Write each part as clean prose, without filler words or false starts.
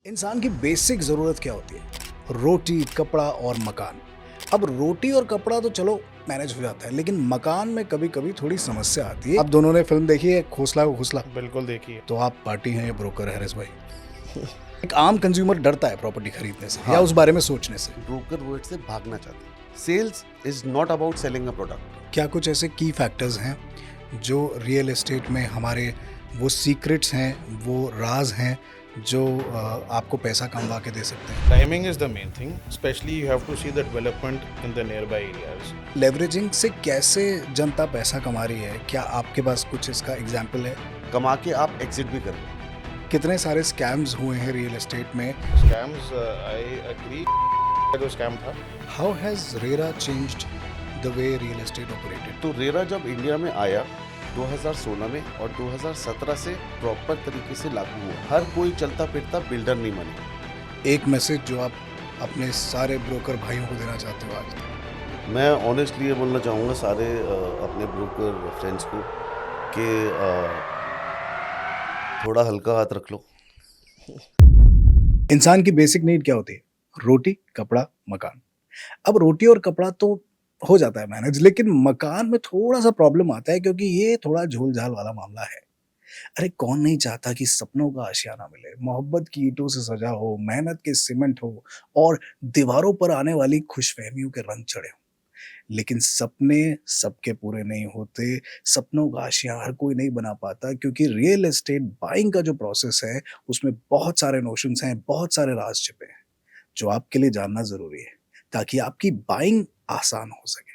इंसान की बेसिक ज़रूरत क्या होती है? रोटी, कपड़ा और मकान। अब रोटी और कपड़ा तो चलो मैनेज हो जाता है, लेकिन मकान में कभी-कभी थोड़ी समस्या आती है। आप दोनों ने फ़िल्म देखी है खोसला को खोसला? बिल्कुल देखिए। तो आप पार्टी हैं या ब्रोकर है हरीश भाई? एक आम कंज्यूमर डरता है प्रॉपर्टी खरीदने से या हाँ। उस बारे में सोचने से। ब्रोकर वर्ड से भागना चाहते हैं। Sales is not about selling a product. क्या कुछ ऐसे की फैक्टर्स हैं जो रियल एस्टेट में हमारे वो सीक्रेट्स हैं, वो राज़ हैं जो आपको पैसा कमवा के दे सकते हैं? Timing is the main thing. Especially you have to see the development in the nearby areas. Leveraging से कैसे जनता पैसा कमा रही है? क्या आपके पास कुछ इसका एग्जाम्पल है? कमा के आप एग्जिट भी कर लो। कितने सारे स्कैम्स हुए हैं रियल एस्टेट में? Scams, I agree. जो scam था, how has RERA changed the way real estate operated? तो रेरा जब इंडिया में आया 2016 में और 2017 से प्रॉपर तरीके से लागू हुआ। हर कोई चलता फिरता बिल्डर नहीं बने। एक मैसेज जो आप अपने सारे ब्रोकर भाइयों को देना चाहते हो आज? मैं ऑनेस्टली ये बोलना चाहूँगा सारे अपने ब्रोकर फ्रेंड्स को कि थोड़ा हल्का हाथ रख लो। इंसान की बेसिक नीड क्या होती है? रोटी, कपड़ा, मकान। अब रोटी और कपड़ा तो हो जाता है मैनेज, लेकिन मकान में थोड़ा-सा प्रॉब्लम आता है क्योंकि ये थोड़ा झोल-झाल वाला मामला है। अरे कौन नहीं चाहता कि सपनों का आशियाना मिले, मोहब्बत की ईंटों से सजा हो, मेहनत के सीमेंट हो और दीवारों पर आने वाली खुशफहमियों के रंग चढ़े हों। लेकिन सपने सबके पूरे नहीं होते, सपनों का आशियाँ हर कोई नहीं बना पाता क्योंकि रियल एस्टेट बाइंग का जो प्रोसेस है, उसमें बहुत सारे नोशंस हैं, बहुत सारे राज़ छिपे हैं, जो आपके लिए जानना ज़रूरी है, ताकि आपकी बाइंग आसान हो सके।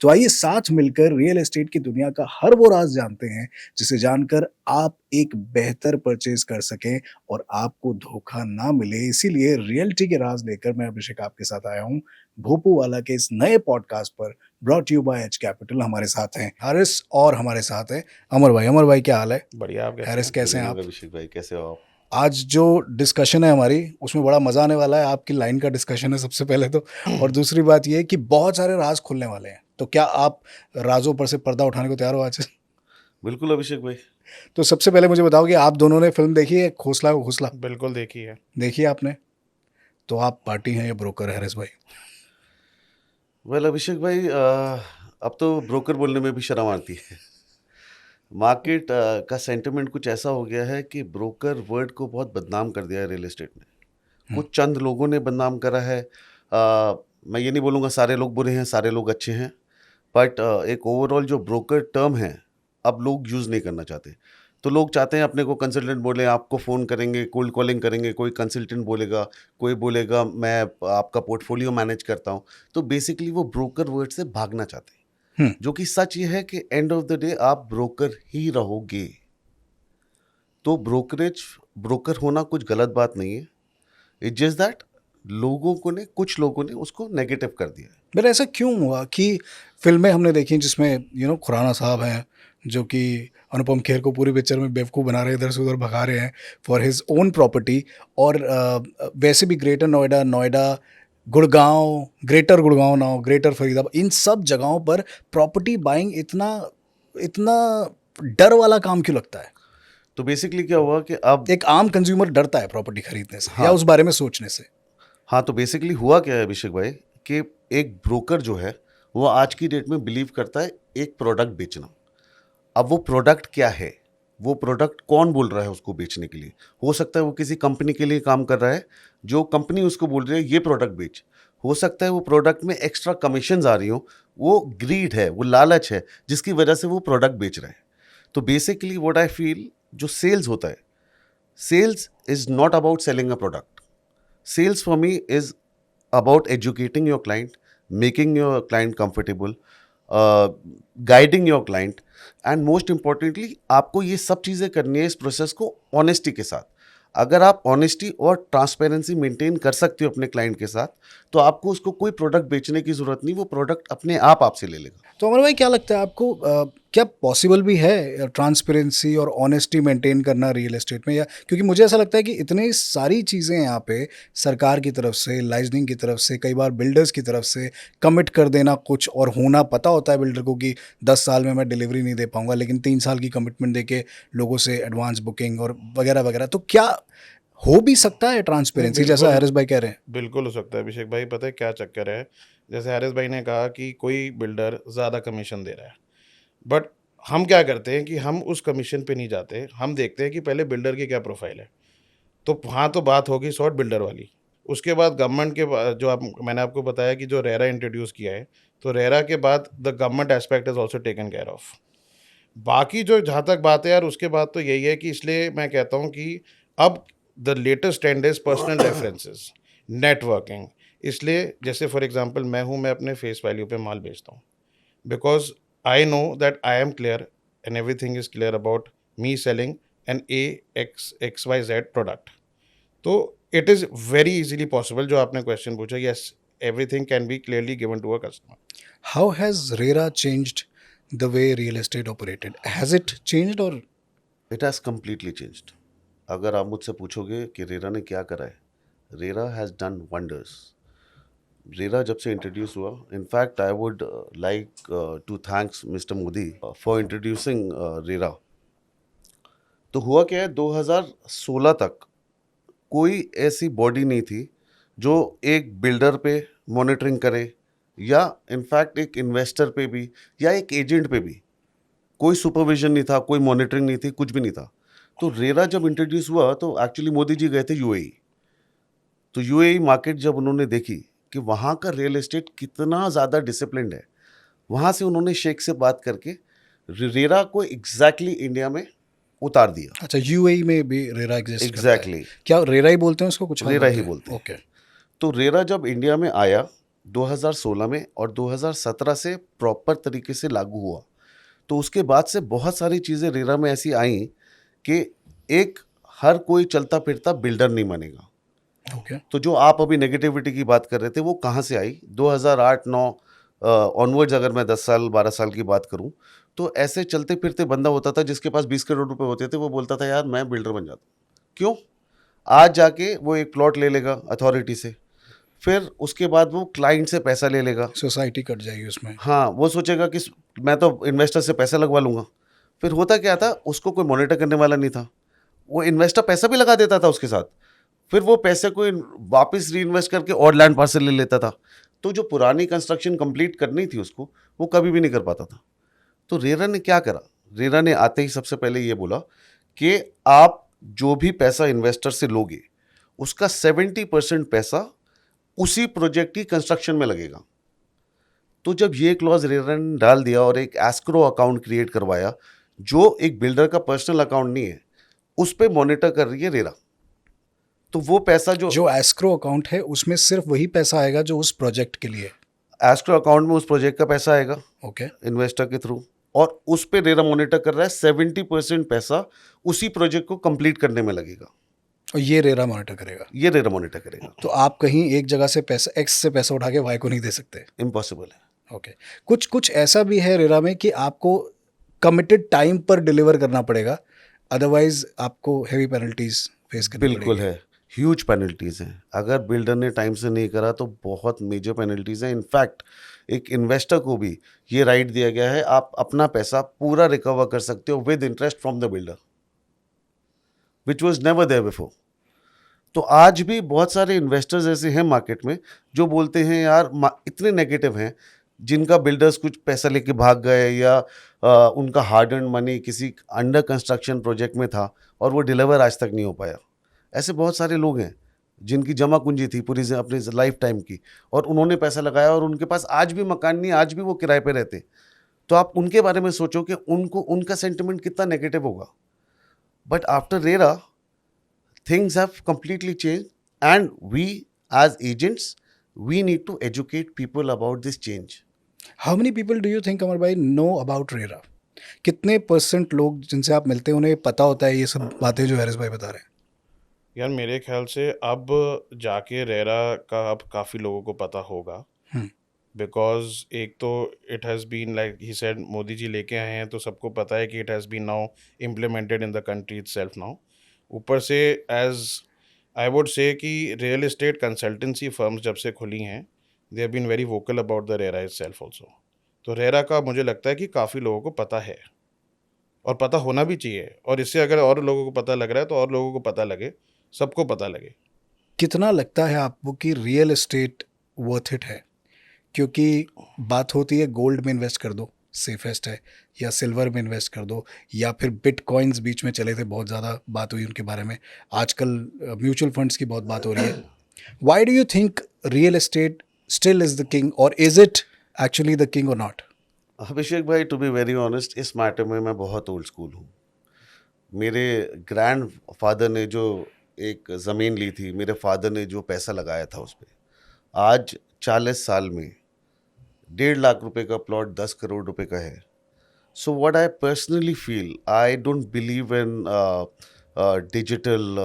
तो आइए साथ मिलकर रियल एस्टेट की दुनिया का हर वो राज़ जानते हैं, जिसे जानकर आप एक बेहतर परचेज़ कर सकें और आपको धोखा ना मिले। इसीलिए रियल्टी के राज़ लेकर मैं अभिषेक आपके साथ आया हूँ, भोपू वाला के इस नए पॉडकास्ट पर brought you by Edge Capital. हमारे साथ हैं हारिस और हमारे साथ हैं अमर भाई। अमर भाई क्या हाल है? बढ़िया। आप कैसे हारिस हैं? कैसे हैं आप? अभिषेक भाई कैसे हो आप? आज जो डिस्कशन है हमारी उसमें बड़ा मज़ा आने वाला है। आपकी लाइन का डिस्कशन है सबसे पहले तो, और दूसरी बात ये है कि बहुत सारे राज खुलने वाले हैं। तो क्या आप राजों पर से पर्दा उठाने को तैयार हो आज? बिल्कुल अभिषेक भाई। तो सबसे पहले मुझे बताओ कि आप दोनों ने फिल्म देखी है खोसला को खोसला? बिल्कुल देखिए। देखी है आपने? तो आप पार्टी हैं या ब्रोकर है हरीश भाई? वेल अभिषेक भाई अब तो ब्रोकर बोलने में भी शर्म आती है। मार्केट का सेंटिमेंट कुछ ऐसा हो गया है कि ब्रोकर वर्ड को बहुत बदनाम कर दिया है रियल एस्टेट में। कुछ चंद लोगों ने बदनाम करा है। मैं ये नहीं बोलूँगा सारे लोग बुरे हैं, सारे लोग अच्छे हैं, बट एक ओवरऑल जो ब्रोकर टर्म है अब लोग यूज़ नहीं करना चाहते। तो लोग चाहते हैं अपने को कंसल्टेंट बोले, आपको फ़ोन करेंगे, कोल्ड कॉलिंग करेंगे, कोई कंसल्टेंट बोलेगा, कोई बोलेगा मैं आपका पोर्टफोलियो मैनेज करता हूँ। तो बेसिकली वो ब्रोकर वर्ड से भागना चाहते हैं, जो कि सच ये है कि एंड ऑफ द डे आप ब्रोकर ही रहोगे। तो ब्रोकर होना कुछ गलत बात नहीं है। इट्स जस्ट दैट कुछ लोगों ने उसको नेगेटिव कर दिया है। मेरा ऐसा क्यों हुआ कि फिल्में हमने देखी जिसमें खुराना साहब हैं जो कि अनुपम खेर को पूरी पिक्चर में बेवकूफ़ बना रहे हैं, इधर से उधर भगा रहे हैं फॉर हिज ओन प्रॉपर्टी, और वैसे भी ग्रेटर नोएडा, गुड़गांव, ग्रेटर गुड़गांव ना हो, ग्रेटर फरीदाबाद, इन सब जगहों पर प्रॉपर्टी बाइंग इतना इतना डर वाला काम क्यों लगता है? तो बेसिकली क्या हुआ कि अब एक आम कंज्यूमर डरता है प्रॉपर्टी खरीदने से या हाँ। उस बारे में सोचने से। हाँ, तो बेसिकली हुआ क्या है अभिषेक भाई कि एक ब्रोकर जो है वो आज की डेट में बिलीव करता है एक प्रोडक्ट बेचना। अब वो प्रोडक्ट क्या है, वो प्रोडक्ट कौन बोल रहा है उसको बेचने के लिए? हो सकता है वो किसी कंपनी के लिए काम कर रहा है, जो कंपनी उसको बोल रही है ये प्रोडक्ट बेच। हो सकता है वो प्रोडक्ट में एक्स्ट्रा कमीशंस आ रही हो, वो ग्रीड है, वो लालच है, जिसकी वजह से वो प्रोडक्ट बेच रहा है। तो बेसिकली व्हाट आई फील, जो सेल्स होता है, sales is not about selling a product. Sales for me is about educating your client, making your client comfortable, guiding your client, and most importantly आपको ये सब चीज़ें करनी है इस प्रोसेस को ऑनेस्टी के साथ। अगर आप ऑनेस्टी और ट्रांसपेरेंसी मेंटेन कर सकते हो अपने क्लाइंट के साथ, तो आपको उसको कोई प्रोडक्ट बेचने की ज़रूरत नहीं, वो प्रोडक्ट अपने आप आपसे ले लेगा। तो अमर भाई क्या लगता है आपको, क्या पॉसिबल भी है ट्रांसपेरेंसी और ऑनेस्टी मेंटेन करना रियल एस्टेट में? या क्योंकि मुझे ऐसा लगता है कि इतनी सारी चीज़ें यहाँ पे सरकार की तरफ से, लाइजनिंग की तरफ से, कई बार बिल्डर्स की तरफ से कमिट कर देना कुछ और होना पता होता है बिल्डर को कि 10 साल में मैं डिलीवरी नहीं दे पाऊंगा, लेकिन 3 साल की कमिटमेंट देके लोगों से एडवांस बुकिंग और वगैरह वगैरह। तो क्या हो भी सकता है ट्रांसपेरेंसी जैसा बिल्कुल। हैरिस भाई कह रहे हैं? बिल्कुल हो सकता है अभिषेक भाई, पता है क्या चक्कर है? जैसे हैरिस भाई ने कहा कि कोई बिल्डर ज़्यादा कमीशन दे रहा है, बट हम क्या करते हैं कि हम उस कमीशन पे नहीं जाते, हम देखते हैं कि पहले बिल्डर की क्या प्रोफाइल है। तो वहाँ तो बात होगी सॉर्ट बिल्डर वाली। उसके बाद गवर्नमेंट के जो आप मैंने आपको बताया कि जो रेरा इंट्रोड्यूस किया है, तो रेरा के बाद the government aspect is also taken care of. बाकी जो जहाँ तक बात है यार, उसके बाद तो यही है कि इसलिए मैं कहता हूँ कि अब the latest trend is personal references, networking. इसलिए जैसे फॉर एग्ज़ाम्पल मैं हूँ, मैं अपने फेस वैल्यू पे माल बेचता हूँ। Because I know that I am clear and everything is clear about me selling an XYZ product. तो it is very easily possible, जो आपने क्वेश्चन पूछा, yes, everything can be clearly given to a customer. How has RERA changed the way real estate operated? Has it changed or it has completely changed. अगर आप मुझसे पूछोगे कि RERA ने क्या करा है, RERA has done wonders. RERA जब से इंट्रोड्यूस हुआ, in fact I would like to thanks mister Modi for introducing RERA. तो हुआ क्या है, 2016 तक कोई ऐसी बॉडी नहीं थी जो एक बिल्डर पे मॉनिटरिंग करे, या इनफैक्ट एक इन्वेस्टर पे भी, या एक एजेंट पे भी कोई सुपरविजन नहीं था, कोई मॉनिटरिंग नहीं थी, कुछ भी नहीं था। तो रेरा जब इंट्रोड्यूस हुआ तो एक्चुअली मोदी जी गए थे यूएई। तो यूएई मार्केट जब उन्होंने देखी कि वहाँ का रियल एस्टेट कितना ज़्यादा डिसिप्लिन्ड है, वहाँ से उन्होंने शेख से बात करके रेरा को एग्जैक्टली इंडिया में उतार दिया। अच्छा, यूएई में भी रेरा एग्जिस्ट करता है? एग्जैक्टली क्या रेरा ही बोलते हैं उसको, कुछ और रेरा ही हैं? बोलते हैं। ओके। तो रेरा जब इंडिया में आया 2016 में और 2017 से प्रॉपर तरीके से लागू हुआ, तो उसके बाद से बहुत सारी चीज़ें रेरा में ऐसी आई कि एक हर कोई चलता फिरता बिल्डर नहीं बनेगा। ओके। तो जो आप अभी नेगेटिविटी की बात कर रहे थे, वो कहाँ से आई? 2008-9 ऑनवर्ड्स, अगर मैं 10 साल 12 साल की बात करूं, तो ऐसे चलते फिरते बंदा होता था जिसके पास 20 करोड़ रुपए होते थे, वो बोलता था यार मैं बिल्डर बन जाता हूं। क्यों? आज जाके वो एक प्लॉट ले लेगा अथॉरिटी से, फिर उसके बाद वो क्लाइंट से पैसा ले लेगा। सोसाइटी कट जाएगी उसमें। हाँ, वो सोचेगा कि मैं तो इन्वेस्टर से पैसा लगवा लूँगा। फिर होता क्या था, उसको कोई मॉनिटर करने वाला नहीं था। वो इन्वेस्टर पैसा भी लगा देता था उसके साथ, फिर वो पैसे को वापस री इन्वेस्ट करके और लैंड पार्सल ले लेता था। तो जो पुरानी कंस्ट्रक्शन कंप्लीट करनी थी उसको, वो कभी भी नहीं कर पाता था। तो रेरा ने क्या करा? रेरा ने आते ही सबसे पहले ये बोला कि आप जो भी पैसा इन्वेस्टर से लोगे, उसका 70% पैसा उसी प्रोजेक्ट की कंस्ट्रक्शन में लगेगा। तो जब ये क्लॉज रेरा ने डाल दिया और एक एस्क्रो अकाउंट क्रिएट करवाया, जो एक बिल्डर का पर्सनल अकाउंट नहीं है, उस पे मॉनिटर कर रही है रेरा। तो वो पैसा जो एस्क्रो अकाउंट है उसमें सिर्फ वही पैसा आएगा जो उस प्रोजेक्ट के लिए। एस्क्रो अकाउंट में उस प्रोजेक्ट का पैसा आएगा ओके। इन्वेस्टर के थ्रू, और उस पे रेरा मॉनिटर कर रहा है 70% पैसा उसी प्रोजेक्ट को कंप्लीट करने में लगेगा। और ये रेरा मॉनिटर करेगा? ये रेरा मॉनिटर करेगा। तो आप कहीं एक जगह से पैसा, एक्स से पैसा उठा के वाई को नहीं दे सकते? इम्पॉसिबल है। ओके। कुछ कुछ ऐसा भी है रेरा में कि आपको कमिटेड टाइम पर डिलीवर करना पड़ेगा, अदरवाइज आपको हेवी पेनल्टीज फेस करनी बिल्कुल पड़ेगी। है, ह्यूज पेनल्टीज़ हैं। अगर बिल्डर ने टाइम से नहीं करा तो बहुत मेजर पेनल्टीज़ हैं। इनफैक्ट एक इन्वेस्टर को भी ये राइट दिया गया है, आप अपना पैसा पूरा रिकवर कर सकते हो with interest from the builder, which was never there before. तो आज भी बहुत सारे इन्वेस्टर्स ऐसे हैं मार्केट में जो बोलते हैं यार इतने नेगेटिव हैं, जिनका बिल्डर्स कुछ पैसा लेके भाग गए, या उनका हार्ड अर्न मनी किसी अंडर कंस्ट्रक्शन प्रोजेक्ट में था और वो डिलीवर आज तक नहीं हो पाया। ऐसे बहुत सारे लोग हैं जिनकी जमा पूंजी थी पूरी अपने लाइफ टाइम की, और उन्होंने पैसा लगाया और उनके पास आज भी मकान नहीं, आज भी वो किराए पे रहते। तो आप उनके बारे में सोचो कि उनको उनका सेंटिमेंट कितना नेगेटिव होगा। But after RERA things have completely changed, and we as agents, we need to educate people about this change. How many people do you think Amar भाई नो अबाउट रेरा? कितने % लोग जिनसे आप मिलते हैं उन्हें पता होता है ये सब बातें जो हैरिस भाई बता रहे हैं? यार मेरे ख्याल से अब जाके रेरा का अब काफ़ी लोगों को पता होगा, बिकॉज एक तो it has been like he said, Modi ji लेके आए हैं तो सबको पता है कि it has been now implemented in the country itself now. ऊपर से एज आई वुड से कि रियल एस्टेट कंसल्टेंसी फर्म्स जब से खुली हैं, they have been very vocal about the RERA itself also. तो रेरा का मुझे लगता है कि काफ़ी लोगों को पता है और पता होना भी चाहिए, और इससे अगर और लोगों को पता लग रहा है तो और लोगों को पता लगे, सबको पता लगे। कितना लगता है आपको कि रियल एस्टेट वर्थ इट है? क्योंकि बात होती है गोल्ड में इन्वेस्ट कर दो, सेफेस्ट है, या सिल्वर में इन्वेस्ट कर दो, या फिर बिटकॉइंस बीच में चले थे, बहुत ज़्यादा बात हुई उनके बारे में। आजकल म्यूचुअल फंड्स की बहुत बात हो रही है। Why do you think real estate still is the king, और is it actually the king और नॉट? अभिषेक भाई, टू बी वेरी ऑनेस्ट, इस मैटर में मैं बहुत ओल्ड स्कूल हूँ। मेरे ग्रैंड फादर ने जो एक ज़मीन ली थी, मेरे फादर ने जो पैसा लगाया था उस पर, आज 40 साल में 1.5 लाख रुपए का प्लॉट 10 करोड़ रुपए का है। So what I personally feel, I don't believe in digital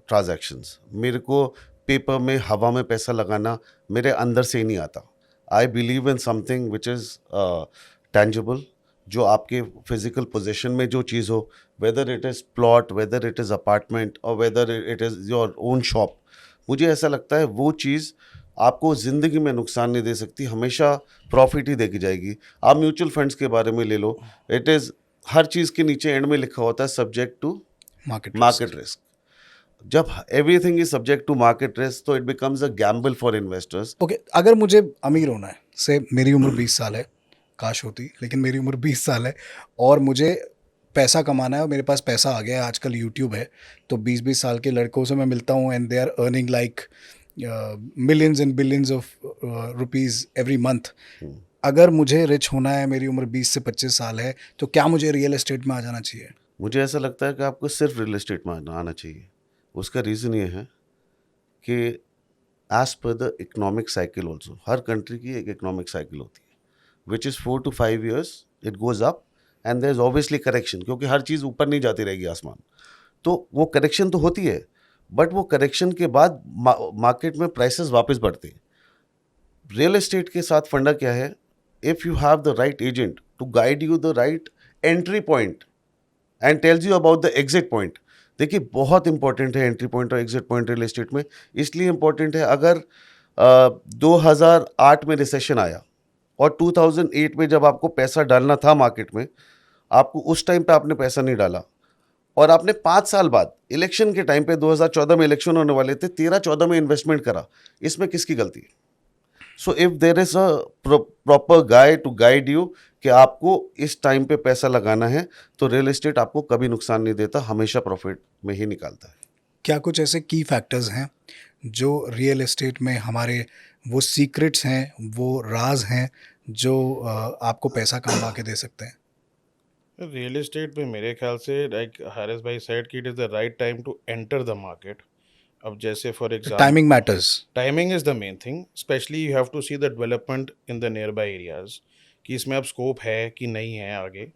transactions. मेरे को पेपर में, हवा में पैसा लगाना मेरे अंदर से ही नहीं आता। I believe in something which is tangible, जो आपके फिजिकल पोजीशन में जो चीज़ हो, whether it is plot, whether it is apartment, और whether it is your own shop. मुझे ऐसा लगता है वो चीज़ आपको ज़िंदगी में नुकसान नहीं दे सकती, हमेशा प्रॉफिट ही देके जाएगी। आप म्यूचुअल फंड्स के बारे में ले लो, इट इज़ हर चीज़ के नीचे एंड में लिखा होता है सब्जेक्ट टू मार्केट रिस्क। जब everything is subject to market risk, तो it becomes a gamble for investors. Okay, अगर मुझे अमीर होना है, से मेरी उम्र 20 साल है, काश होती, लेकिन मेरी उम्र 20 साल है, और मुझे पैसा कमाना है, और मेरे पास पैसा आ गया है, आजकल यूट्यूब है, तो 20-20 साल के लड़कों से मैं मिलता हूँ, and they are earning like millions and billions of rupees every month. अगर मुझे रिच होना है, मेरी उम्र 20 से 25 साल है, तो क्या मुझे रियल एस्टेट में आ जाना चाहिए? मुझे ऐसा लगता है कि आपको सिर्फ रियल एस्टेट में आना चाहिए। उसका रीज़न ये है कि as per the economic cycle also, हर कंट्री की एक इकोनॉमिक साइकिल होती है, which is 4 to 5 years it goes up, and there is obviously correction, क्योंकि हर चीज़ ऊपर नहीं जाती रहेगी आसमान। तो वो करेक्शन तो होती है, बट वो करेक्शन के बाद मार्केट में प्राइसेस वापस बढ़ते हैं। रियल एस्टेट के साथ फंडा क्या है, if you have the right agent to guide you the right entry point and tells you about the exit point. देखिए, बहुत इंपॉर्टेंट है एंट्री पॉइंट और एग्जिट पॉइंट रियल एस्टेट में। इसलिए इंपॉर्टेंट है, अगर 2008 में रिसेशन आया और 2008 में जब आपको पैसा डालना था मार्केट में, आपको उस टाइम पे आपने पैसा नहीं डाला, और आपने 5 साल बाद इलेक्शन के टाइम पे 2014 में इलेक्शन होने वाले थे, 13-14 में इन्वेस्टमेंट करा, इसमें किसकी गलती है? So if there is a proper guide to guide you कि आपको इस टाइम पे पैसा लगाना है, तो रियल एस्टेट आपको कभी नुकसान नहीं देता, हमेशा प्रॉफिट में ही निकालता है। क्या कुछ ऐसे की फैक्टर्स हैं जो रियल एस्टेट में हमारे, वो सीक्रेट्स हैं, वो राज हैं, जो आपको पैसा कमा के दे सकते हैं? रियल एस्टेट में मेरे ख्याल से, लाइक हारिस भाई सेड, कि it is the right time to enter the market. अब जैसे for example, timing matters. Timing is the main thing, specially you have to see the development in the nearby areas, कि इसमें अब scope है कि नहीं है, आगे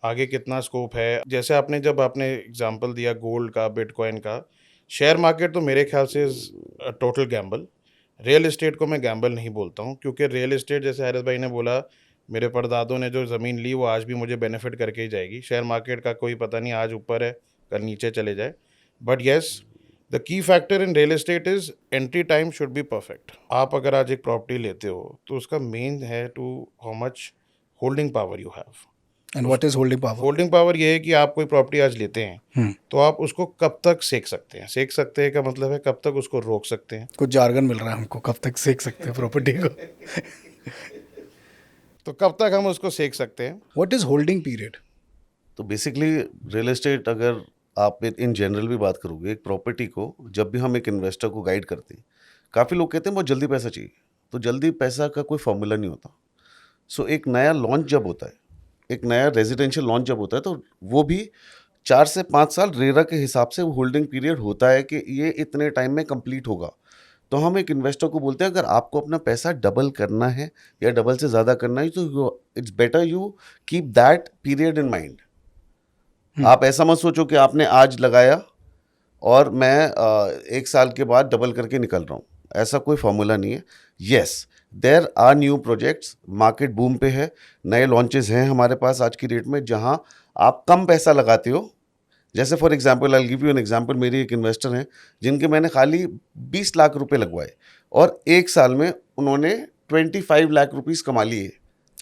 आगे कितना स्कोप है। जैसे जब आपने एग्जांपल दिया गोल्ड का, बिटकॉइन का, शेयर मार्केट तो मेरे ख्याल से is total Gamble. Real estate को मैं गैम्बल नहीं बोलता हूँ, क्योंकि रियल एस्टेट, जैसे हारिस भाई ने बोला, मेरे परदादों ने जो ज़मीन ली वो आज भी मुझे बेनिफिट करके ही जाएगी। शेयर मार्केट का कोई पता नहीं, आज ऊपर है कल नीचे चले जाए। But yes, the key factor in real estate is entry time should be perfect. आप अगर आज एक प्रॉपर्टी लेते हो, तो उसका मेन है to how much holding power you have. And what is holding power? Holding power ये है कि आप कोई प्रॉपर्टी आज लेते हैं, तो आप उसको कब तक सेक सकते हैं। सेक सकते हैं का मतलब है कब तक उसको रोक सकते हैं। कुछ जार्गन मिल रहा है हमको, कब तक सेक सकते हैं प्रॉपर्टी को? तो कब तक हम उसको सेक सकते हैं। What is holding period? तो बेसिकली रियल एस्टेट, अगर आप इन जनरल भी बात करोगे, एक प्रॉपर्टी को जब भी हम एक इन्वेस्टर को गाइड करते हैं, काफ़ी लोग कहते हैं बहुत जल्दी पैसा चाहिए, तो जल्दी पैसा का कोई फॉर्मूला नहीं होता। सो एक नया लॉन्च जब होता है, एक नया रेजिडेंशियल लॉन्च जब होता है, तो वो भी 4 से 5 साल रेरा के हिसाब से वो होल्डिंग पीरियड होता है कि ये इतने टाइम में कंप्लीट होगा। तो हम एक इन्वेस्टर को बोलते हैं, अगर आपको अपना पैसा डबल करना है या डबल से ज़्यादा करना है, तो it's better you keep that period in mind. आप ऐसा मत सोचो कि आपने आज लगाया और मैं 1 साल के बाद डबल करके निकल रहा हूँ, ऐसा कोई फॉर्मूला नहीं है। Yes, there are new projects, market boom पे है, नए लॉन्चेस हैं हमारे पास आज की डेट में, जहाँ आप कम पैसा लगाते हो। जैसे for example, I will give you an example, मेरी एक इन्वेस्टर हैं जिनके मैंने खाली 20 लाख रुपए लगवाए और 1 साल में उन्होंने 25 लाख रुपीस कमा लिए।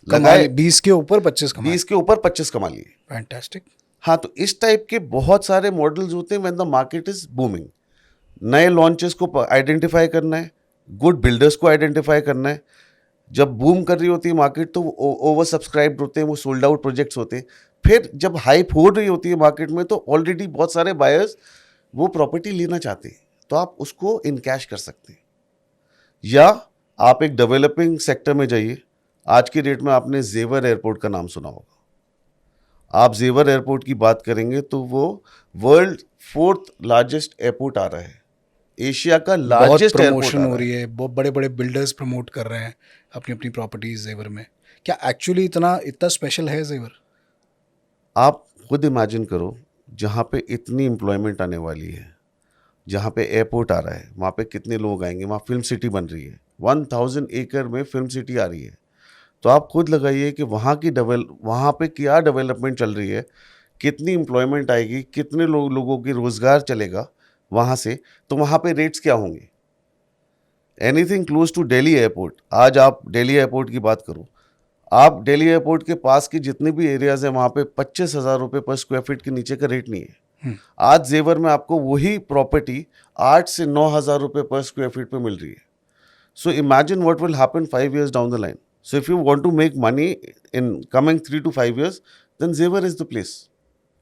लगाए 20 के ऊपर 25 कमाए। 20 के ऊपर 25 कमा लिए। फैंटास्टिक। हाँ, तो इस टाइप के बहुत सारे मॉडल्स होते हैं when the market is booming. नए लॉन्चेस को आइडेंटिफाई करना है, गुड बिल्डर्स को आइडेंटिफाई करना है। जब बूम कर रही होती है मार्केट तो ओवर सब्सक्राइब्ड होते हैं, वो सोल्ड आउट प्रोजेक्ट्स होते हैं। फिर जब हाइप हो रही होती है मार्केट में तो ऑलरेडी बहुत सारे बायर्स वो प्रॉपर्टी लेना चाहते हैं, तो आप उसको इनकैश कर सकते हैं। या आप एक डेवलपिंग सेक्टर में जाइए। आज की डेट में आपने जेवर एयरपोर्ट का नाम सुना होगा। आप जेवर एयरपोर्ट की बात करेंगे तो वो वर्ल्ड 4th लार्जेस्ट एयरपोर्ट आ रहा है, एशिया का बहुत लार्जेस्ट एयरपोर्ट प्रमोशन आ हो रहा रही है। है, बहुत बड़े बड़े बिल्डर्स प्रमोट कर रहे हैं अपनी अपनी प्रॉपर्टीज जेवर में। क्या एक्चुअली इतना इतना स्पेशल है जेवर? आप खुद इमेजिन करो, जहाँ पे इतनी एम्प्लॉयमेंट आने वाली है, जहाँ पे एयरपोर्ट आ रहा है, वहाँ पे कितने लोग आएंगे, वहाँ फिल्म सिटी बन रही है, 1000 एकड़ में फिल्म सिटी आ रही है। तो आप खुद लगाइए कि वहाँ पे क्या डेवलपमेंट चल रही है, कितनी एम्प्लॉयमेंट आएगी, कितने लोगों की रोजगार चलेगा वहाँ से, तो वहाँ पे रेट्स क्या होंगे। Anything close to Delhi airport, आज आप दिल्ली एयरपोर्ट की बात करो, आप दिल्ली एयरपोर्ट के पास की जितने भी एरियाज हैं वहाँ पे 25,000 रुपये पर स्क्वायर फीट के नीचे का रेट नहीं है। आज जेवर में आपको वही प्रॉपर्टी 8 से 9,000 रुपये पर स्क्वायर फीट पे मिल रही है। So imagine what will happen 5 years down the line. So if you want to make money in coming 3 to 5 years, then Jewar is the place.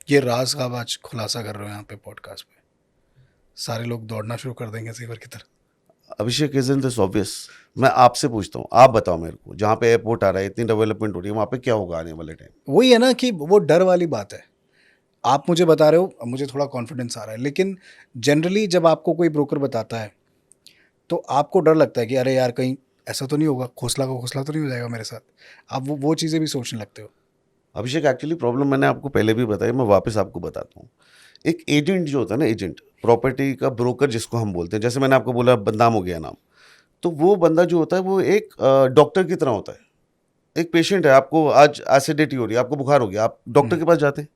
ये राज का आप आज खुलासा कर रहे हो यहाँ पे पॉडकास्ट पे, सारे लोग दौड़ना शुरू कर देंगे जेवर की तरफ। अभिषेक, इज इन दिस ऑब्वियस? मैं आपसे पूछता हूँ, आप बताओ मेरे को, जहाँ पे एयरपोर्ट आ रहा है, इतनी डेवलपमेंट हो रही है, वहाँ पे क्या होगा आने वाले टाइम? वही है ना कि वो डर वाली बात है। आप मुझे बता रहे हो, अब मुझे थोड़ा कॉन्फिडेंस आ रहा है, लेकिन जनरली जब आपको कोई ब्रोकर बताता है तो आपको डर लगता है कि अरे यार कहीं ऐसा तो नहीं होगा, खोसला का खोसला तो नहीं हो जाएगा मेरे साथ। आप वो चीज़ें भी सोचने लगते हो। अभिषेक, एक्चुअली प्रॉब्लम मैंने आपको पहले भी बताई, मैं वापस आपको बताता हूँ। एक एजेंट जो होता है ना, एजेंट प्रॉपर्टी का ब्रोकर जिसको हम बोलते हैं, जैसे मैंने आपको बोला बदनाम हो गया नाम, तो वो बंदा जो होता है वो एक डॉक्टर की तरह होता है। एक पेशेंट है, आपको आज एसिडिटी हो रही है, आपको बुखार हो गया, आप डॉक्टर के पास जाते हैं।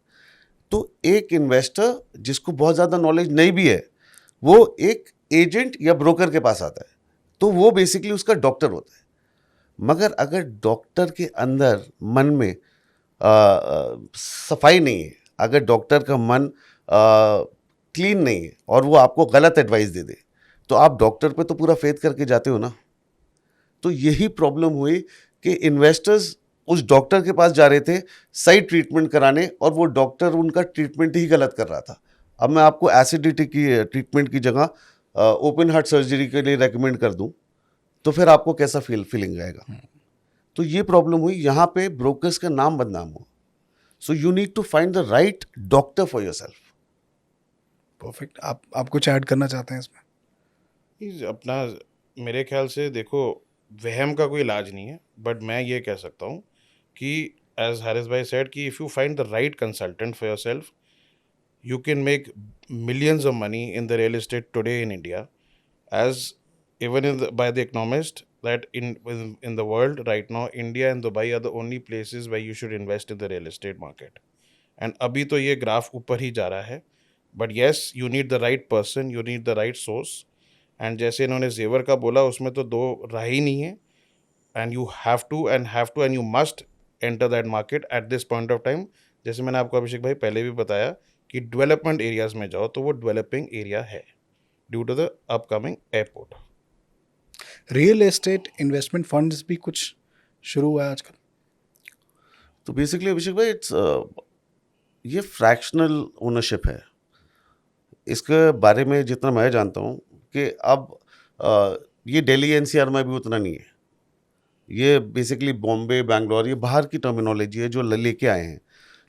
तो एक इन्वेस्टर जिसको बहुत ज़्यादा नॉलेज नहीं भी है, वो एक एजेंट या ब्रोकर के पास आता है, तो वो बेसिकली उसका डॉक्टर होता है। मगर अगर डॉक्टर के अंदर मन में सफाई नहीं है, अगर डॉक्टर का मन क्लीन नहीं है और वो आपको गलत एडवाइस दे दे, तो आप डॉक्टर पे तो पूरा फेथ करके जाते हो ना। तो यही प्रॉब्लम हुई कि इन्वेस्टर्स उस डॉक्टर के पास जा रहे थे सही ट्रीटमेंट कराने, और वो डॉक्टर उनका ट्रीटमेंट ही गलत कर रहा था। अब मैं आपको एसिडिटी की ट्रीटमेंट की जगह ओपन हार्ट सर्जरी के लिए रेकमेंड कर दूं, तो फिर आपको कैसा फीलिंग आएगा। तो ये प्रॉब्लम हुई, यहाँ पे ब्रोकर्स का नाम बदनाम हुआ। So you need to find the right doctor for yourself. Perfect. आप कुछ ऐड करना चाहते हैं इसमें? अपना मेरे ख्याल से देखो, वहम का कोई इलाज नहीं है, बट मैं ये कह सकता हूँ कि एज हारिस भाई सेड कि if you find the right consultant for your self, you can make millions of money in the real estate today in India, as even by the economist that in the world right now, India and Dubai are the only places where you should invest in the real estate market. And अभी तो ये graph ऊपर ही जा रहा है, but yes, you need the right person, you need the right source. And जैसे इन्होंने जेवर का बोला, उसमें तो दो राह ही नहीं है, and you have to and you must enter that market at this point of time. जैसे मैंने आपको अभिषेक भाई पहले भी बताया कि डेवलपमेंट एरियाज में जाओ तो वो डेवलपिंग एरिया है due to the upcoming airport. Real estate investment funds भी कुछ शुरू हुआ है आजकल। तो बेसिकली अभिषेक भाई, ये फ्रैक्शनल ओनरशिप है। इसके बारे में जितना मैं जानता हूँ कि अब ये दिल्ली एनसीआर में भी उतना नहीं है। ये बेसिकली बॉम्बे, बैंगलोर, ये बाहर की टर्मिनोलॉजी है जो लेके आए हैं।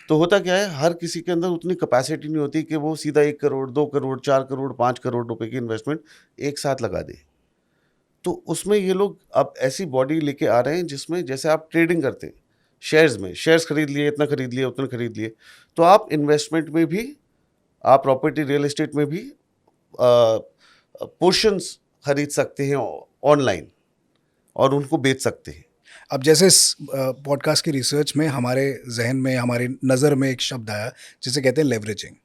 तो होता क्या है, हर किसी के अंदर उतनी कैपेसिटी नहीं होती कि वो सीधा 1 करोड़, 2 करोड़, 4 करोड़, 5 करोड़ रुपए की इन्वेस्टमेंट एक साथ लगा दे। तो उसमें ये लोग अब ऐसी बॉडी लेके आ रहे हैं जिसमें जैसे आप ट्रेडिंग करते हैं शेयर्स में, शेयर्स खरीद लिए, इतना खरीद लिए, उतना खरीद लिए, तो आप इन्वेस्टमेंट में भी, आप प्रॉपर्टी रियल एस्टेट में भी पोर्शंस खरीद सकते हैं ऑनलाइन और उनको बेच सकते हैं। अब जैसे इस पॉडकास्ट की रिसर्च में हमारे जहन में, हमारी नज़र में एक शब्द आया जिसे कहते हैं लेवरेजिंग।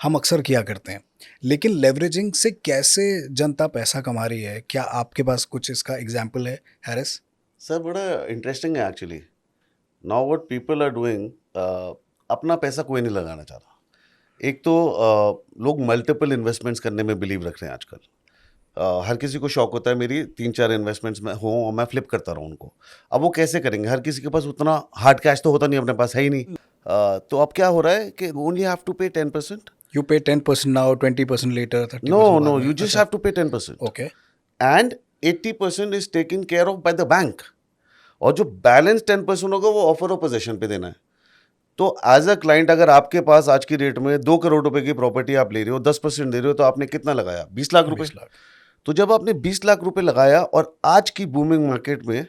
हम अक्सर किया करते हैं, लेकिन लेवरेजिंग से कैसे जनता पैसा कमा रही है, क्या आपके पास कुछ इसका एग्जाम्पल है हैरिस? सर, बड़ा इंटरेस्टिंग है actually. Now what people are doing, अपना पैसा कोई नहीं लगाना चाह रहा। एक तो लोग मल्टीपल इन्वेस्टमेंट्स करने में बिलीव रख रहे हैं आजकल। हर किसी को शौक होता है मेरी 3-4 इन्वेस्टमेंट्स में हों और मैं फ्लिप करता रहूँ उनको। अब वो कैसे करेंगे? हर किसी के पास उतना हार्ड कैश तो होता नहीं, अपने पास है ही नहीं। तो अब क्या हो रहा है कि ओनली हैव टू पे 10%। You pay 10% now, 20% later, 30% no बाद नो, में, यू जस्ट ऐसा? हैव टू पे 10%। Okay. And 80% is taken care of by the bank. और जो बैलेंस 10% होगा वो ऑफर ऑफ पोजेशन पे देना है। तो एज अ क्लाइंट, अगर आपके पास आज की डेट में 2 करोड़ रुपए की प्रॉपर्टी आप ले रहे हो, 10% दे रहे हो, तो आपने कितना लगाया? 20 लाख रुपए। 20 लाख। तो जब आपने 20 लाख रुपए लगाया और आज की बूमिंग मार्केट में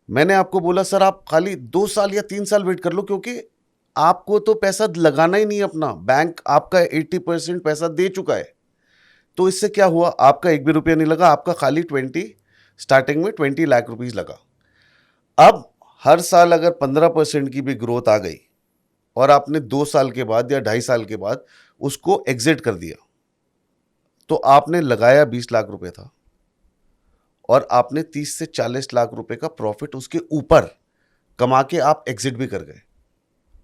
मैंने आपको बोला सर आप खाली 2 साल या 3 साल वेट कर लो, क्योंकि आपको तो पैसा लगाना ही नहीं है अपना, बैंक आपका 80% पैसा दे चुका है। तो इससे क्या हुआ? आपका एक भी रुपया नहीं लगा, आपका खाली 20 स्टार्टिंग में 20 लाख रुपीस लगा। अब हर साल अगर 15% की भी ग्रोथ आ गई और आपने 2 साल के बाद या 2.5 साल के बाद उसको एग्जिट कर दिया, तो आपने लगाया 20 लाख रुपए था और आपने 30 से 40 लाख रुपए का प्रॉफिट उसके ऊपर कमा के आप एग्जिट भी कर गए।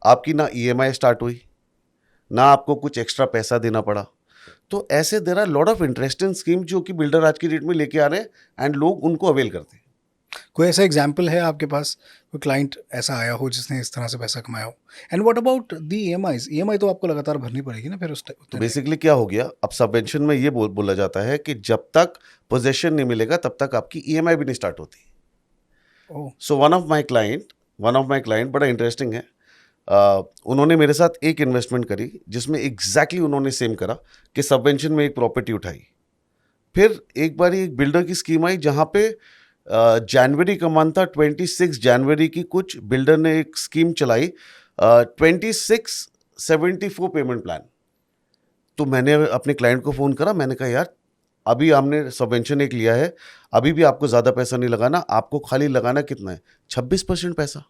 आपकी ना ईएमआई स्टार्ट हुई, ना आपको कुछ एक्स्ट्रा पैसा देना पड़ा। तो ऐसे there are lot of interesting scheme जो कि बिल्डर आज की डेट में लेके आ रहे हैं एंड लोग उनको अवेल करते हैं। कोई ऐसा एग्जाम्पल है आपके पास, कोई क्लाइंट ऐसा आया हो जिसने इस तरह से पैसा कमाया हो? And what about the EMIs? EMI तो आपको लगातार भरनी पड़ेगी ना फिर उस तो उतने में। बेसिकली क्या हो गया, अब सबवेंशन में ये बोला जाता है कि जब तक पोजेशन नहीं मिलेगा तब तक आपकी ईएमआई भी नहीं स्टार्ट होती। Oh, so one of my client बड़ा इंटरेस्टिंग है। उन्होंने मेरे साथ एक इन्वेस्टमेंट करी जिसमें एग्जैक्टली उन्होंने सेम करा कि सबवेंशन में एक प्रॉपर्टी उठाई। फिर एक बार एक बिल्डर की स्कीम आई जहाँ पे जनवरी का मंथ था, 26 जनवरी की कुछ बिल्डर ने एक स्कीम चलाई, 2674 पेमेंट प्लान। तो मैंने अपने क्लाइंट को फ़ोन करा, मैंने कहा यार अभी हमने सबवेंशन एक लिया है, अभी भी आपको ज़्यादा पैसा नहीं लगाना, आपको खाली लगाना कितना है? 26% पैसा।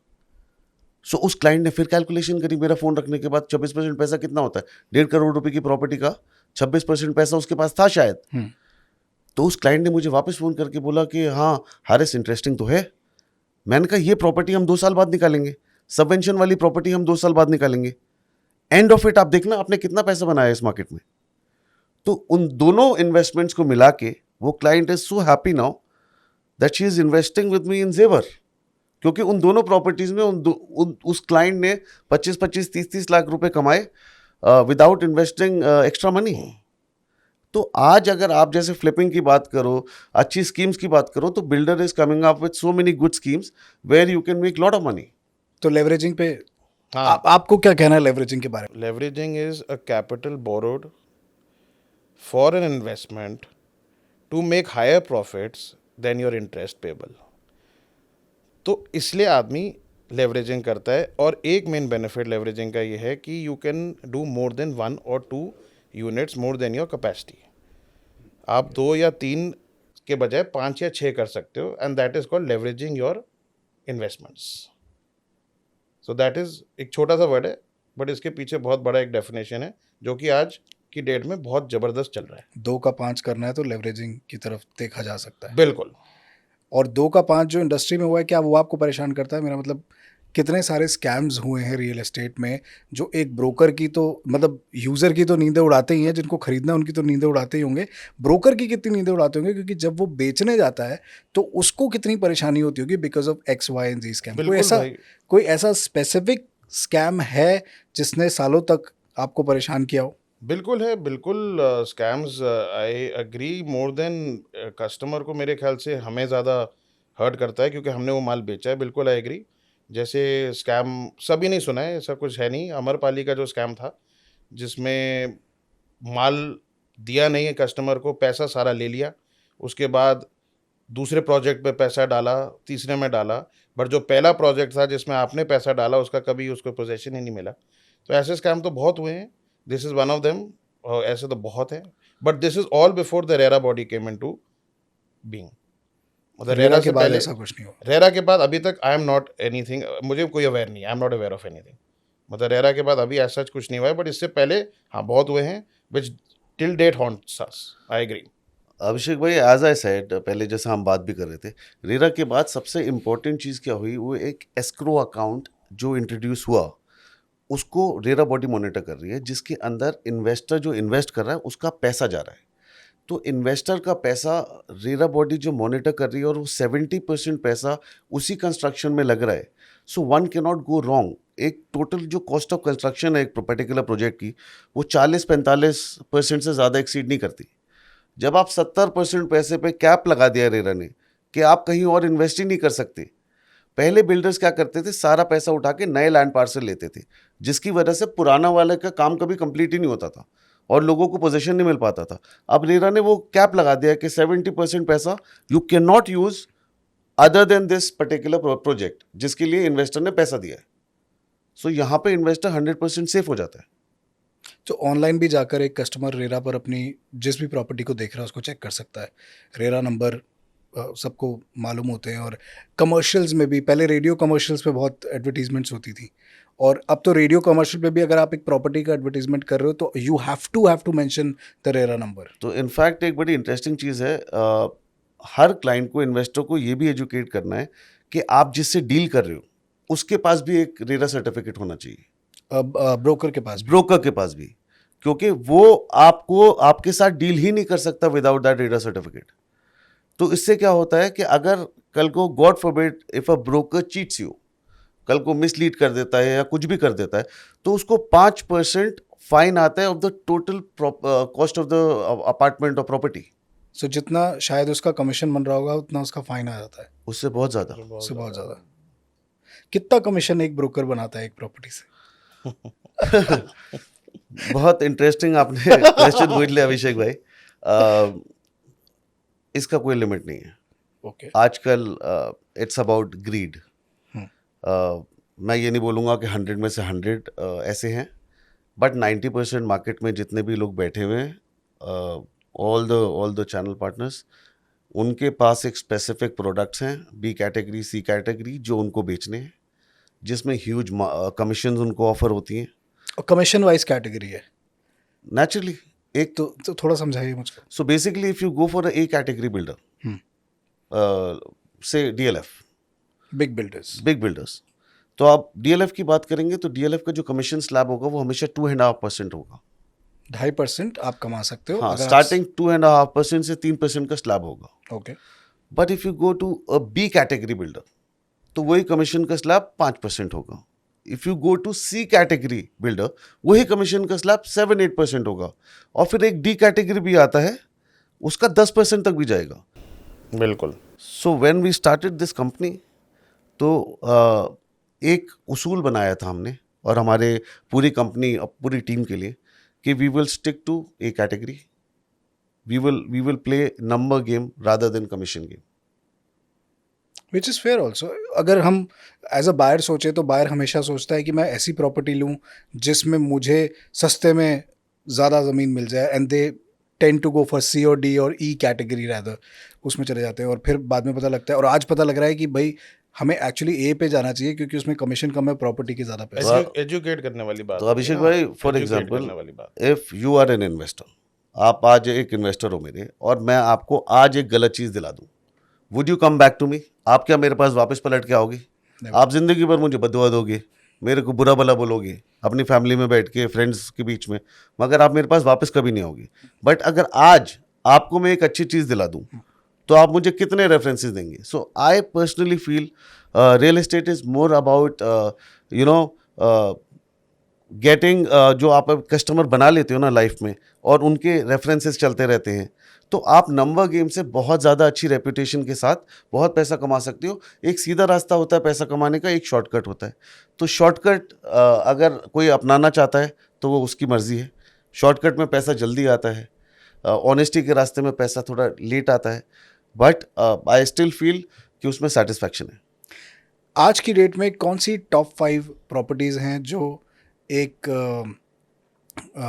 सो उस क्लाइंट ने फिर कैलकुलेशन करी मेरा फ़ोन रखने के बाद, 26% पैसा कितना होता है? 1.5 करोड़ रुपए की प्रॉपर्टी का 26% पैसा उसके पास था शायद। तो उस क्लाइंट ने मुझे वापस फ़ोन करके बोला कि हाँ हारिस, इंटरेस्टिंग तो है। मैंने कहा ये प्रॉपर्टी हम 2 साल बाद निकालेंगे, सबवेंशन वाली प्रॉपर्टी हम 2 साल बाद निकालेंगे, एंड ऑफ इट आप देखना आपने कितना पैसा बनाया इस मार्केट में। तो उन दोनों इन्वेस्टमेंट्स को मिला के वो client is so happy now that she is investing with me in Jewar, क्योंकि उन दोनों प्रॉपर्टीज में उस क्लाइंट ने 25-25, 30-30 लाख रुपए कमाए विदाउट इन्वेस्टिंग एक्स्ट्रा मनी। तो आज अगर आप जैसे फ्लिपिंग की बात करो, अच्छी स्कीम्स की बात करो, तो builder is coming up with so many good schemes where you can make lot of money. तो लेवरेजिंग पे हाँ, आपको क्या कहना है लेवरेजिंग के बारे में? leveraging is a capital borrowed for an investment to make higher profits than your interest payable. तो इसलिए आदमी लेवरेजिंग करता है। और एक मेन बेनिफिट लेवरेजिंग का ये है कि you can do more than 1 or 2 units more than your capacity. आप 2 या 3 के बजाय 5 या 6 कर सकते हो, and that is called leveraging your investments. So that is एक छोटा सा वर्ड है, बट इसके पीछे बहुत बड़ा एक डेफिनेशन है जो कि आज की डेट में बहुत ज़बरदस्त चल रहा है। 2 का 5 करना है तो लेवरेजिंग की तरफ देखा जा सकता है। बिल्कुल। और 2 का 5 जो इंडस्ट्री में हुआ है, क्या वो आपको परेशान करता है? मेरा मतलब कितने सारे स्कैम्स हुए हैं रियल एस्टेट में जो एक ब्रोकर की तो मतलब यूज़र की तो नींदें उड़ाते ही हैं, जिनको खरीदना है उनकी तो नींदें उड़ाते ही होंगे, ब्रोकर की कितनी नींदें उड़ाते होंगे, क्योंकि जब वो बेचने जाता है तो उसको कितनी परेशानी होती होगी because of X Y and Z scam. बिल्कुल भाई। कोई ऐसा स्पेसिफिक स्कैम है जिसने सालों तक आपको परेशान किया हो? बिल्कुल है, बिल्कुल। Scams, I agree, more than customer को मेरे ख्याल से हमें ज़्यादा हर्ट करता है क्योंकि हमने वो माल बेचा है। बिल्कुल आई एग्री। जैसे स्कैम सभी नहीं सुना है, ऐसा कुछ है नहीं। अमरपाली का जो स्कैम था जिसमें माल दिया नहीं है कस्टमर को, पैसा सारा ले लिया, उसके बाद दूसरे प्रोजेक्ट पे पैसा डाला, तीसरे में डाला, बट जो पहला प्रोजेक्ट था जिसमें आपने पैसा डाला उसका कभी उसको पोजेशन ही नहीं मिला। तो ऐसे स्कैम तो बहुत हुए हैं, this is one of them. और ऐसे तो बहुत हैं, but this is all before the RERA body came into being. मतलब रेरा रेरा के से बाद पहले, ऐसा कुछ नहीं हुआ? रेरा के बाद अभी तक आई एम नॉट एनीथिंग, मुझे कोई अवेयर नहीं, I am not aware of anything. मतलब रेरा के बाद अभी ऐसा कुछ नहीं हुआ है, बट इससे पहले हाँ बहुत हुए हैं, which till date haunts us. I agree. Abhishek भाई, एज आई सेड पहले, जैसा हम बात भी कर रहे थे, रेरा के बाद सबसे इम्पोर्टेंट चीज़ क्या हुई, वो एक एस्क्रो अकाउंट जो इंट्रोड्यूस हुआ, उसको रेरा बॉडी मॉनिटर कर रही है, जिसके अंदर इन्वेस्टर जो इन्वेस्ट कर रहा है उसका पैसा जा रहा है। तो इन्वेस्टर का पैसा रेरा बॉडी जो मॉनिटर कर रही है और वो 70% पैसा उसी कंस्ट्रक्शन में लग रहा है, so one can not go wrong. एक टोटल जो कॉस्ट ऑफ कंस्ट्रक्शन है एक पर्टिकुलर प्रोजेक्ट की, वो 40-45% से ज़्यादा एक्सीड नहीं करती। जब आप 70% पैसे पे कैप लगा दिया रेरा ने कि आप कहीं और इन्वेस्ट ही नहीं कर सकते। पहले बिल्डर्स क्या करते थे, सारा पैसा उठा के नए लैंड पार्सल लेते थे, जिसकी वजह से पुराना वाले का काम कभी कंप्लीट ही नहीं होता था और लोगों को पोजीशन नहीं मिल पाता था। अब रेरा ने वो कैप लगा दिया कि 70% पैसा you can not use other than this particular project, जिसके लिए इन्वेस्टर ने पैसा दिया है। सो यहाँ पे इन्वेस्टर 100% सेफ हो जाता है। तो ऑनलाइन भी जाकर एक कस्टमर रेरा पर अपनी जिस भी प्रॉपर्टी को देख रहा है उसको चेक कर सकता है। रेरा नंबर सबको मालूम होते हैं, और कमर्शियल्स में भी पहले रेडियो कमर्शियल्स पे बहुत एडवर्टीजमेंट्स होती थी, और अब तो रेडियो कमर्शियल पे भी अगर आप एक प्रॉपर्टी का एडवर्टीजमेंट कर रहे हो तो you have to mention the RERA number. तो इनफैक्ट एक बड़ी इंटरेस्टिंग चीज़ है, हर क्लाइंट को, इन्वेस्टर को ये भी एजुकेट करना है कि आप जिससे डील कर रहे हो उसके पास भी एक रेरा सर्टिफिकेट होना चाहिए, ब्रोकर के पास भी। ब्रोकर के पास भी, क्योंकि वो आपको आपके साथ डील ही नहीं कर सकता विदाउट दैट रेरा सर्टिफिकेट। तो इससे क्या होता है कि अगर कल को God forbid if a broker cheats you, कल को मिसलीड कर देता है या कुछ भी कर देता है, तो उसको 5% फाइन आता है of the total cost of the apartment और प्रॉपर्टी। सो जितना शायद उसका कमीशन बन रहा होगा उतना उसका फाइन आ जाता है, उससे बहुत ज़्यादा। उससे बहुत ज़्यादा। कितना कमीशन एक ब्रोकर बनाता है एक प्रॉपर्टी से? बहुत इंटरेस्टिंग आपने क्वेश्चन पूछ लिया अभिषेक भाई। इसका कोई लिमिट नहीं है। ओके। आजकल इट्स अबाउट ग्रीड। मैं ये नहीं बोलूँगा कि 100 में से 100 ऐसे हैं, बट 90% मार्केट में जितने भी लोग बैठे हुए हैं, ऑल द चैनल पार्टनर्स, उनके पास एक स्पेसिफिक प्रोडक्ट्स हैं, बी कैटेगरी, सी कैटेगरी, जो उनको बेचने हैं, जिसमें ह्यूज कमीशन उनको ऑफर होती हैं। और कमीशन वाइज कैटेगरी है नेचुरली एक तो थोड़ा समझाइए मुझको। So basically if you go for A category builder, से डीएलएफ, बिग बिल्डर्स, तो आप डीएलएफ की बात करेंगे तो डीएलएफ का जो कमीशन स्लैब होगा वो हमेशा 2.5% होगा। 2.5% आप कमा सकते हो। हाँ, अगर स्टार्टिंग 2.5% से 3% का स्लैब होगा। Okay. But if you go to a B category builder तो वही कमीशन का स्लैब 5% होगा। If you go to C category builder, वही कमीशन का स्लैब 7-8% होगा। और फिर एक डी कैटेगरी भी आता है, उसका 10% तक भी जाएगा। बिल्कुल। So when we started this company, तो एक उसूल बनाया था हमने और हमारे पूरी कंपनी और पूरी टीम के लिए कि we will stick to A category, we will play number game rather than commission game. Which is fair also. अगर हम एज अ बायर सोचे तो बायर हमेशा सोचता है कि मैं ऐसी प्रॉपर्टी लूँ जिसमें मुझे सस्ते में ज़्यादा ज़मीन मिल जाए, and they tend to go for C और डी और ई कैटेगरी रैदर, उसमें चले जाते हैं। और फिर बाद में पता लगता है, और आज पता लग रहा है कि भाई हमें एक्चुअली ए पे जाना चाहिए क्योंकि उसमें कमीशन कम है, प्रॉपर्टी की ज़्यादा पैसे। एजुकेट करने वाली बात। तो अभिषेक भाई, फॉर educate एग्जांपल, करने वाली बात। If you are an investor, आप आज एक इन्वेस्टर हो मेरे, और मैं आपको आज एक गलत चीज़ दिला दूं, would you come back to me? आप क्या मेरे पास वापस पलट के आओगे? आप जिंदगी भर मुझे बददुआ दोगे, मेरे को बुरा भला बोलोगे अपनी फैमिली में बैठ के, फ्रेंड्स के बीच में, मगर आप मेरे पास वापस कभी नहीं आओगे। बट अगर आज आपको मैं एक अच्छी चीज़ दिला दूं तो आप मुझे कितने रेफरेंसेस देंगे? So I personally feel real estate is more about you know getting, जो आप कस्टमर बना लेते हो ना लाइफ में, और उनके रेफरेंसेस चलते रहते हैं, तो आप नंबर गेम से बहुत ज़्यादा अच्छी रेपुटेशन के साथ बहुत पैसा कमा सकते हो। एक सीधा रास्ता होता है पैसा कमाने का, एक शॉर्टकट होता है। तो शॉर्टकट अगर कोई अपनाना चाहता है तो वो उसकी मर्ज़ी है। शॉर्टकट में पैसा जल्दी आता है, ऑनेस्टी के रास्ते में पैसा थोड़ा लेट आता है, बट आई स्टिल फील कि उसमें सेटिस्फैक्शन है। आज की डेट में कौन सी टॉप 5 प्रॉपर्टीज़ हैं जो एक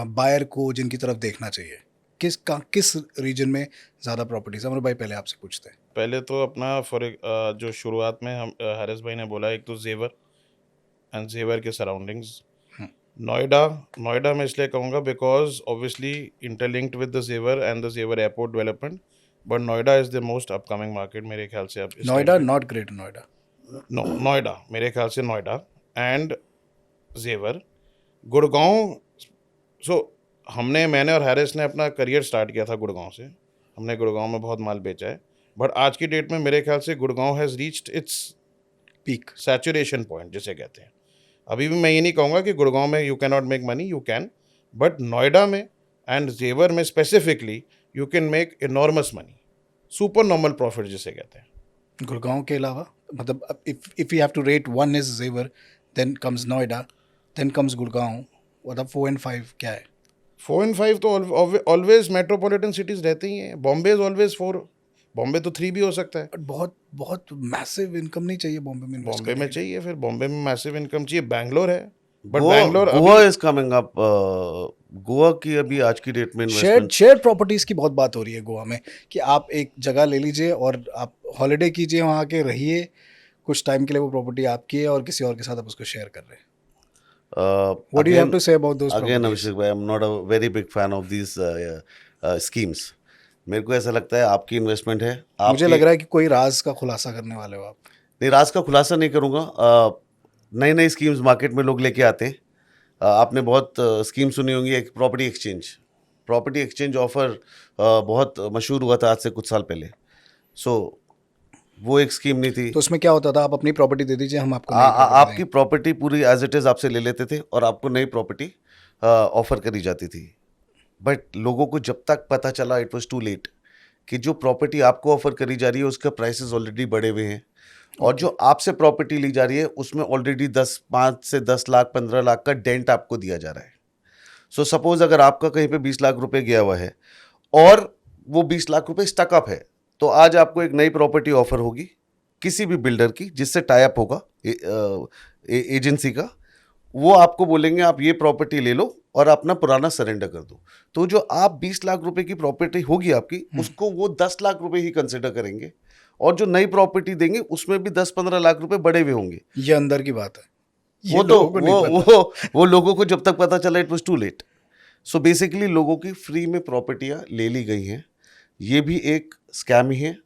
बायर को जिनकी तरफ देखना चाहिए? किस रीजन में ज़्यादा प्रॉपर्टीज़? अमर भाई पहले आपसे पूछते हैं। पहले तो अपना जो शुरुआत में हम हारिस भाई ने बोला, एक तो जेवर एंड जेवर के सराउंडिंग्स। नोएडा मैं इसलिए कहूँगा because obviously interlinked with the जेवर एंड द जेवर airport development, but Noida is the most upcoming market मेरे ख्याल से। अब नोएडा, नॉट ग्रेटर नोएडा। नोएडा मेरे ख्याल से, नोएडा एंड जेवर, गुड़गांव। मैंने और हैरिस ने अपना करियर स्टार्ट किया था गुड़गांव से, हमने गुड़गांव में बहुत माल बेचा है, बट आज की डेट में मेरे ख्याल से Gurgaon has reached its peak. Saturation point जिसे कहते हैं। अभी भी मैं ये नहीं कहूँगा कि गुड़गांव में you can not make money, you can, but Noida में एंड जेवर में specifically you can make enormous money, super normal profit जिसे कहते हैं। गुड़गांव के अलावा मतलब if you have to rate, one is Zevar, then comes Noida, then comes Gurgaon, मतलब 4 and 5 क्या है? 4 and 5 तो ऑलवेज मेट्रोपॉलिटन सिटीज़ रहते ही हैं। बॉम्बे इज़ ऑलवेज 4, बॉम्बे तो 3 भी हो सकता है। बट बहुत बहुत मैसिव इनकम नहीं चाहिए बॉम्बे में इन्वेस्ट बॉम्बे करने में के लिए? चाहिए, फिर बॉम्बे में मैसिव इनकम चाहिए। बैंगलोर है, बट गोवा बैंगलोर गोवा अभी इज कमिंग अप। गोवा की अभी आज की डेट में इन्वेस्टमेंट शेयर प्रॉपर्टीज की बहुत बात हो रही है गोवा में कि आप एक जगह ले लीजिए और आप हॉलिडे कीजिए, वहाँ के रहिए, कुछ टाइम के लिए वो प्रॉपर्टी आपकी है और किसी और के साथ आप उसको शेयर कर रहे हैं। What do you have to say about those again properties? अभिषेक भाई, I am not a very big fan of these schemes. मेरे को ऐसा लगता है आपकी इन्वेस्टमेंट है, मुझे लग रहा है कि कोई राज का खुलासा करने वाले हो आप। नहीं, राज का खुलासा नहीं करूँगा। नई नई स्कीम्स मार्केट में लोग लेके आते हैं। आपने बहुत स्कीम सुनी होंगी, एक प्रॉपर्टी एक्सचेंज ऑफर बहुत मशहूर हुआ था आज से कुछ साल पहले। सो वो एक स्कीम नहीं थी। तो उसमें क्या होता था, आप अपनी प्रॉपर्टी दे दीजिए, हम आपको नई property आपकी देंगे। प्रॉपर्टी पूरी एज इट इज़ आपसे ले लेते थे और आपको नई प्रॉपर्टी ऑफर करी जाती थी। बट लोगों को जब तक पता चला इट वाज टू लेट कि जो प्रॉपर्टी आपको ऑफर करी जा रही है उसका प्राइसेस ऑलरेडी बढ़े हुए हैं और जो आपसे प्रॉपर्टी ली जा रही है उसमें ऑलरेडी 5 से 10 लाख 15 लाख का डेंट आपको दिया जा रहा है। सो सपोज अगर आपका कहीं पे 20 लाख रुपए गया हुआ है और वो 20 लाख रुपए स्टक अप है, तो आज आपको एक नई प्रॉपर्टी ऑफर होगी किसी भी बिल्डर की जिससे टाई अप होगा एजेंसी का। वो आपको बोलेंगे आप ये प्रॉपर्टी ले लो और अपना पुराना सरेंडर कर दो। तो जो आप 20 लाख रुपए की प्रॉपर्टी होगी आपकी, उसको वो 10 लाख रुपए ही कंसिडर करेंगे और जो नई प्रॉपर्टी देंगे उसमें भी 10-15 लाख रुपए बढ़े हुए होंगे। ये अंदर की बात है, ये वो तो लोगों को नहीं पता। वो लोगों को जब तक पता चला it was too late. So basically लोगों की फ्री में प्रॉपर्टियां ले ली गई हैं। ये भी एक स्कैम ही है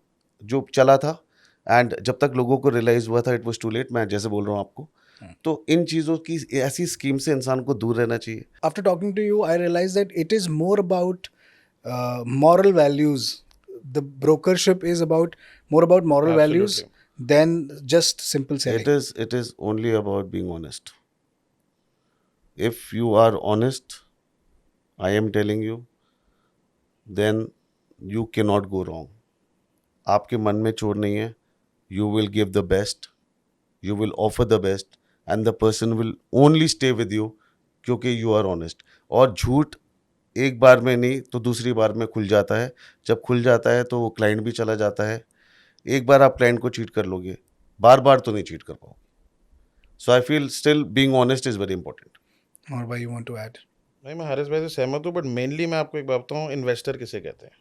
जो चला था एंड जब तक लोगों को रियलाइज हुआ था इट वाज टू लेट। मैं जैसे बोल रहा हूँ आपको, तो इन चीज़ों की ऐसी स्कीम से इंसान को दूर रहना चाहिए। After talking to you, I realized that it is more about moral values. The brokership is more about moral values than just simple selling. It is only about being honest. If you are honest, I am telling you, then you cannot go wrong. आपके मन में चोर नहीं है, you will give the best, you will offer the best and the person will only stay with you क्योंकि you are honest. और झूठ एक बार में नहीं तो दूसरी बार में खुल जाता है। जब खुल जाता है तो वो क्लाइंट भी चला जाता है। एक बार आप क्लाइंट को चीट कर लोगे, बार बार तो नहीं चीट कर पाओगे। So I feel still being honest is very important. और भाई, you want to add? नहीं, मैं हारिस भाई से सहमत हूँ, बट मेनली मैं आपको एक बात बताऊँ, इन्वेस्टर किसे कहते हैं?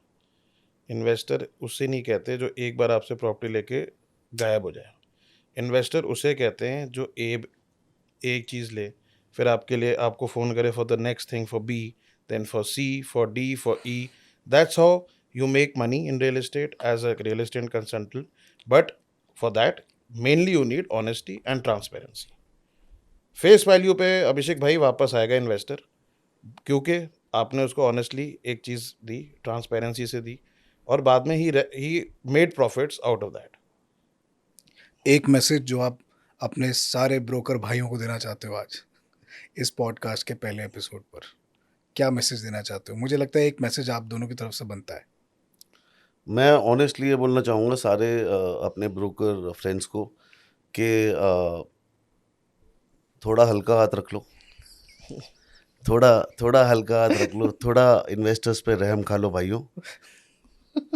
इन्वेस्टर उससे नहीं कहते जो एक बार आपसे प्रॉपर्टी लेके गायब हो जाए। इन्वेस्टर उसे कहते हैं जो एक चीज़ ले, फिर आपके लिए आपको फ़ोन करे for the next thing, for B, then for C, for D, for E. That's how you make money in real estate as a real estate consultant. But for that mainly you need honesty and transparency. Face value पे अभिषेक भाई वापस आएगा investor, क्योंकि आपने उसको honestly एक चीज़ दी, transparency से दी, और बाद में he made profits out of that. एक मैसेज जो आप अपने सारे ब्रोकर भाइयों को देना चाहते हो आज इस पॉडकास्ट के पहले एपिसोड पर, क्या मैसेज देना चाहते हो? मुझे लगता है एक मैसेज आप दोनों की तरफ से बनता है। मैं ऑनेस्टली ये बोलना चाहूँगा सारे अपने ब्रोकर फ्रेंड्स को कि थोड़ा हल्का हाथ रख लो, थोड़ा हल्का हाथ रख लो, थोड़ा इन्वेस्टर्स पे रहम खा लो भाइयों।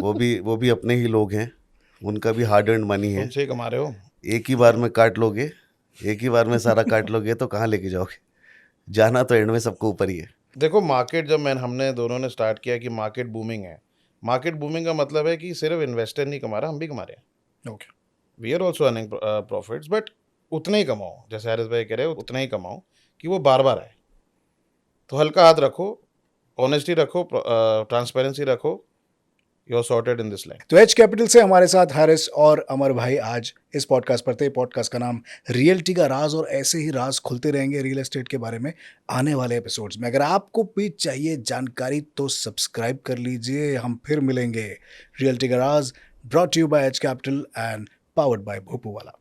वो भी अपने ही लोग हैं, उनका भी हार्ड अर्न्ड मनी है। तुमसे ही कमा रहे हो। एक ही बार में काट लोगे, एक ही बार में सारा काट लोगे तो कहाँ लेके जाओगे? जाना तो एंड में सबको ऊपर ही है। देखो, मार्केट जब हमने दोनों ने स्टार्ट किया कि मार्केट बूमिंग है, मार्केट बूमिंग का मतलब है कि सिर्फ इन्वेस्टर नहीं कमा रहा, हम भी कमा रहे हैं। Okay, we are also earning profits, but उतना ही कमाओ, जैसे हारिस भाई कह रहे हो, उतना ही कमाओ कि वो बार बार आए। तो हल्का हाथ रखो, ऑनेस्टी रखो, ट्रांसपेरेंसी रखो, you are sorted in this life. तो एच कैपिटल से हमारे साथ हारिस और अमर भाई आज इस पॉडकास्ट पर थे। पॉडकास्ट का नाम रियल्टी का राज, और ऐसे ही राज खुलते रहेंगे रियल एस्टेट के बारे में आने वाले एपिसोड्स में। अगर आपको भी चाहिए जानकारी तो सब्सक्राइब कर लीजिए। हम फिर मिलेंगे। रियल्टी का राज brought you by H capital and powered by भोपू वाला।